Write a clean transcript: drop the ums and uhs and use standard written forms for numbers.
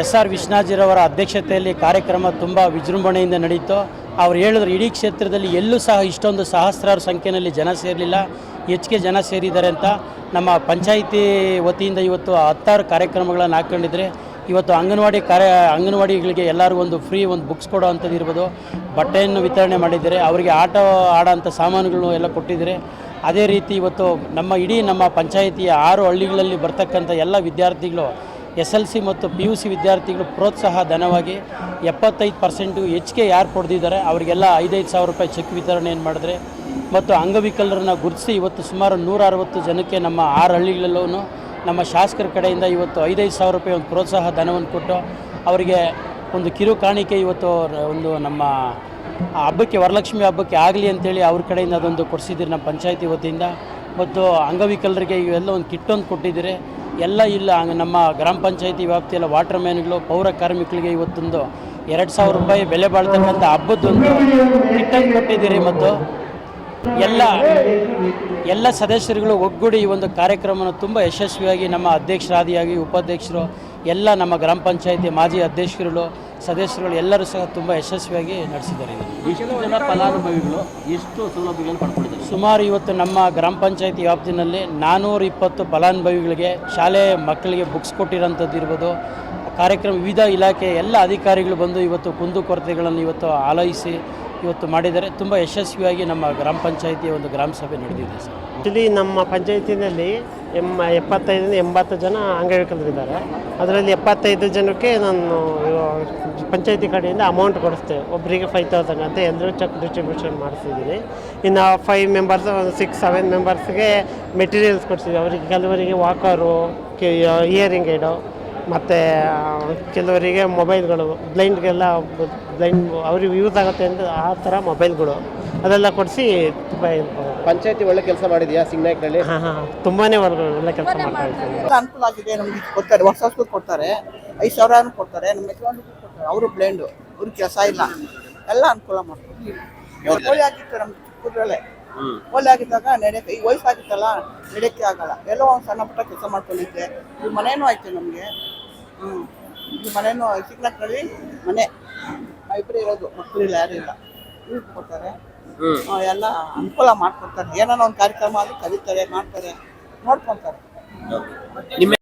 SR ವಿಶ್ವನಾಥ್ಜಿರವರ ಅಧ್ಯಕ್ಷತೆಯಲ್ಲಿ ಕಾರ್ಯಕ್ರಮ ತುಂಬ ವಿಜೃಂಭಣೆಯಿಂದ ನಡೆಯಿತು. ಅವ್ರು ಹೇಳಿದ್ರು ಇಡೀ ಕ್ಷೇತ್ರದಲ್ಲಿ ಎಲ್ಲೂ ಸಹ ಇಷ್ಟೊಂದು ಸಹಸ್ರಾರು ಸಂಖ್ಯೆಯಲ್ಲಿ ಜನ ಸೇರಲಿಲ್ಲ, ಹೆಚ್ಚಿಗೆ ಜನ ಸೇರಿದ್ದಾರೆ ಅಂತ. ನಮ್ಮ ಪಂಚಾಯಿತಿ ವತಿಯಿಂದ ಇವತ್ತು 10 ಕಾರ್ಯಕ್ರಮಗಳನ್ನು ಹಾಕ್ಕೊಂಡಿದ್ರೆ. ಇವತ್ತು ಅಂಗನವಾಡಿಗಳಿಗೆ ಎಲ್ಲರಿಗೂ ಒಂದು ಫ್ರೀ ಒಂದು ಬುಕ್ಸ್ ಕೊಡೋ ಅಂಥದ್ದು ಇರ್ಬೋದು, ಬಟ್ಟೆಯನ್ನು ವಿತರಣೆ ಮಾಡಿದ್ದಾರೆ, ಅವರಿಗೆ ಆಟ ಆಡೋಂಥ ಸಾಮಾನುಗಳು ಎಲ್ಲ ಕೊಟ್ಟಿದ್ದಾರೆ. ಅದೇ ರೀತಿ ಇವತ್ತು ನಮ್ಮ ಪಂಚಾಯಿತಿಯ 6 ಹಳ್ಳಿಗಳಲ್ಲಿ ಬರ್ತಕ್ಕಂಥ ಎಲ್ಲ ವಿದ್ಯಾರ್ಥಿಗಳು SLC ಮತ್ತು PUC ವಿದ್ಯಾರ್ಥಿಗಳು ಪ್ರೋತ್ಸಾಹ ಧನವಾಗಿ 75% ಹೆಚ್ಚಿಗೆ ಯಾರು ಪಡೆದಿದ್ದಾರೆ ಅವರಿಗೆಲ್ಲ 5,000 ರೂಪಾಯಿ ಚೆಕ್ ವಿತರಣೆಯನ್ನು ಮಾಡಿದ್ರೆ. ಮತ್ತು ಅಂಗವಿಕಲರನ್ನ ಗುರುತಿಸಿ ಇವತ್ತು ಸುಮಾರು 160 ಜನಕ್ಕೆ ನಮ್ಮ 6 ಹಳ್ಳಿಗಳಲ್ಲೂ ನಮ್ಮ ಶಾಸಕರ ಕಡೆಯಿಂದ ಇವತ್ತು 5,000 ರೂಪಾಯಿ ಒಂದು ಪ್ರೋತ್ಸಾಹ ಧನವನ್ನು ಕೊಟ್ಟು ಅವರಿಗೆ ಒಂದು ಕಿರು ಕಾಣಿಕೆ ಇವತ್ತು ಒಂದು ನಮ್ಮ ಹಬ್ಬಕ್ಕೆ, ವರಲಕ್ಷ್ಮಿ ಹಬ್ಬಕ್ಕೆ ಆಗಲಿ ಅಂತೇಳಿ ಅವ್ರ ಕಡೆಯಿಂದ ಅದೊಂದು ಕೊಡಿಸಿದ್ದೀರಿ ನಮ್ಮ ಪಂಚಾಯಿತಿ ವತಿಯಿಂದ. ಮತ್ತು ಅಂಗವಿಕಲರಿಗೆ ಇವೆಲ್ಲ ಒಂದು ಕಿಟ್ಟೊಂದು ಕೊಟ್ಟಿದ್ದೀರಿ. ಎಲ್ಲ ಇಲ್ಲ ನಮ್ಮ ಗ್ರಾಮ ಪಂಚಾಯಿತಿ ವ್ಯಾಪ್ತಿಯಲ್ಲ ವಾಟರ್ ಮ್ಯಾನ್ಗಳು, ಪೌರ ಕಾರ್ಮಿಕರಿಗೆ ಇವತ್ತೊಂದು 2,000 ರೂಪಾಯಿ ಬೆಲೆ ಬಾಳ್ತಕ್ಕಂಥ ಹಬ್ಬದೊಂದು ಕಿಟ್ಟನ್ನು ಕೊಟ್ಟಿದ್ದೀರಿ. ಮತ್ತು ಎಲ್ಲ ಸದಸ್ಯರುಗಳು ಒಗ್ಗೂಡಿ ಈ ಒಂದು ಕಾರ್ಯಕ್ರಮವನ್ನು ತುಂಬ ಯಶಸ್ವಿಯಾಗಿ ನಮ್ಮ ಅಧ್ಯಕ್ಷರಾದಿಯಾಗಿ ಉಪಾಧ್ಯಕ್ಷರು ಎಲ್ಲ ನಮ್ಮ ಗ್ರಾಮ ಪಂಚಾಯಿತಿ ಮಾಜಿ ಅಧ್ಯಕ್ಷರುಗಳು ಸದಸ್ಯರುಗಳು ಎಲ್ಲರೂ ಸಹ ತುಂಬ ಯಶಸ್ವಿಯಾಗಿ ನಡೆಸಿದ್ದಾರೆ. ಎಷ್ಟು ಜನ ಫಲಾನುಭವಿಗಳು ಎಷ್ಟು ಸೌಲಭ್ಯಗಳನ್ನು ಪಡ್ಕೊಂಡಿದ್ದಾರೆ? ಸುಮಾರು ಇವತ್ತು ನಮ್ಮ ಗ್ರಾಮ ಪಂಚಾಯಿತಿ ವ್ಯಾಪ್ತಿನಲ್ಲಿ 420 ಫಲಾನುಭವಿಗಳಿಗೆ ಶಾಲೆ ಮಕ್ಕಳಿಗೆ ಬುಕ್ಸ್ ಕೊಟ್ಟಿರೋಂಥದ್ದು ಇರ್ಬೋದು. ಕಾರ್ಯಕ್ರಮ ವಿವಿಧ ಇಲಾಖೆ ಎಲ್ಲ ಅಧಿಕಾರಿಗಳು ಬಂದು ಇವತ್ತು ಕುಂದುಕೊರತೆಗಳನ್ನು ಇವತ್ತು ಆಲೋಚಿಸಿ ಇವತ್ತು ಮಾಡಿದ್ದಾರೆ. ತುಂಬ ಯಶಸ್ವಿಯಾಗಿ ನಮ್ಮ ಗ್ರಾಮ ಪಂಚಾಯಿತಿಯ ಒಂದು ಗ್ರಾಮ ಸಭೆ ನಡೆದಿದೆ ಸರ್. ಆ್ಯಕ್ಚುಲಿ ನಮ್ಮ ಪಂಚಾಯಿತಿನಲ್ಲಿ 75-80 ಜನ ಅಂಗವಿಕಲರಿದ್ದಾರೆ. ಅದರಲ್ಲಿ 75 ಜನಕ್ಕೆ ನಾನು ಪಂಚಾಯಿತಿ ಕಡೆಯಿಂದ ಅಮೌಂಟ್ ಕೊಡಿಸ್ತೇವೆ. ಒಬ್ಬರಿಗೆ 5,000 ಅಂತ ಎಲ್ಲರೂ ಚೆಕ್ ಡಿಸ್ಟ್ರಿಬ್ಯೂಷನ್ ಮಾಡಿಸಿದ್ದೀನಿ. ಇನ್ನು 5 ಮೆಂಬರ್ಸ್ 6-7 ಮೆಂಬರ್ಸ್ಗೆ ಮೆಟೀರಿಯಲ್ಸ್ ಕೊಡಿಸಿದ್ವಿ. ಅವರಿಗೆ ಕೆಲವರಿಗೆ ವಾಕರು, ಇಯರಿಂಗ್ ಏಡು, ಮತ್ತು ಕೆಲವರಿಗೆ ಮೊಬೈಲ್ಗಳು, ಬ್ಲೈಂಡ್ ಅವ್ರಿಗೆ ಯೂಸ್ ಆಗುತ್ತೆ ಅಂತ ಆ ಥರ ಮೊಬೈಲ್ಗಳು ಅದೆಲ್ಲ ಕೊಡಿಸಿ ತುಂಬ ಪಂಚಾಯತಿ ಒಳ್ಳೆ ಕೆಲಸ ಮಾಡಿದೆಯಾ ಸಿಂಗ್ನಾಯ್ಕಲ್ಲಿ? ತುಂಬಾ ಒಳ್ಳೆ ಕೆಲಸ ಮಾಡ್ತಾ ಇದ್ದಾರೆ. ಅನುಕೂಲ ಆಗಿದೆ. ನಮಗೆ ಕೊಡ್ತಾರೆ, ವರ್ಷಕ್ಕೂ ಕೊಡ್ತಾರೆ, 5,000 ಕೊಡ್ತಾರೆ. ನಮ್ಮ ಯಜಮಾನ್ರಿಗೂ ಕೊಡ್ತಾರೆ. ಅವರು ಬ್ಲೈಂಡು, ಅವ್ರಿಗೆ ಕೆಲಸ ಇಲ್ಲ, ಎಲ್ಲ ಅನುಕೂಲ ಮಾಡ್ತಾರೆ. ಪೋಲಿಯೋ ಆಗಿತ್ತು ನಮ್ಗೆ ಚಿಕ್ಕದ್ರಲ್ಲೇ. ಪೋಲಿಯೋ ಆಗಿದ್ದಾಗ ನಡೆಯೋಕ್ಕೆ, ಈ ವಯಸ್ಸಾಗಿತ್ತಲ್ಲ ನಡೆಯೋಕ್ಕೆ ಆಗಲ್ಲ. ಎಲ್ಲೋ ಒಂದು ಸಣ್ಣ ಪುಟ್ಟ ಕೆಲಸ ಮಾಡ್ಕೊಂಡಿದ್ದೆ. ಈ ಮನೇನೂ ಆಯಿತು ನಮಗೆ. ಈ ಮನೇನೂ ಸಿಗ್ನಾಕ್ನಲ್ಲಿ ಮನೆ ಇಬ್ಬರು ಇರೋದು, ಮಕ್ಕಳಿಲ್ಲ, ಯಾರು ಇಲ್ಲ. ಇವ್ರು ಕೊಡ್ತಾರೆ, ಎಲ್ಲ ಅನುಕೂಲ ಮಾಡ್ಕೊಡ್ತಾರೆ. ಏನಾರ ಒಂದು ಕಾರ್ಯಕ್ರಮ ಆದರೂ ಕರೀತಾರೆ, ಮಾಡ್ತಾರೆ, ನೋಡ್ಕೊತಾರೆ. ನಿಮ್ಮ